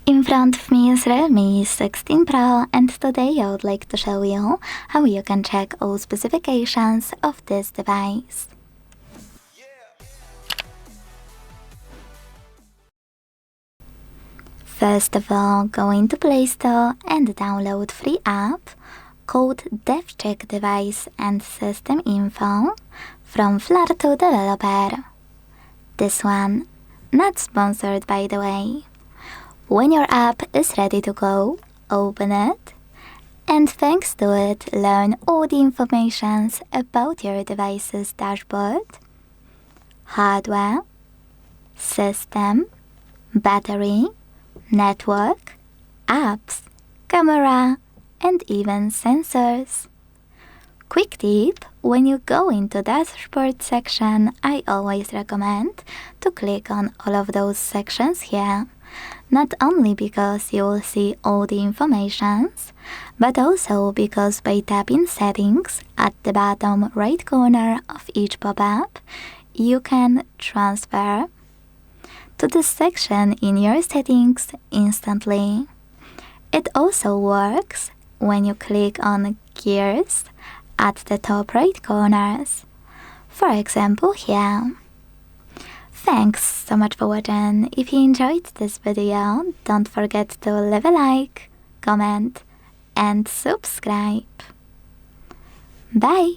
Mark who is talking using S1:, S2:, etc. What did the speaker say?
S1: In front of me is Realme 16 Pro, and today I would like to show you how you can check all specifications of this device. First of all, go into Play Store and download free app called DevCheck Device and System Info from Flarto Developer. This one, not sponsored by the way. When your app is ready to go, open it, and thanks to it, learn all the information about your device's dashboard, hardware, system, battery, network, apps, camera, and even sensors. Quick tip, when you go into dashboard section, I always recommend to click on all of those sections here. Not only because you will see all the informations, but also because by tapping settings at the bottom right corner of each pop-up, you can transfer to this section in your settings instantly. It also works when you click on gears at the top right corners. For example here. Thanks so much for watching. If you enjoyed this video, don't forget to leave a like, comment, and subscribe. Bye!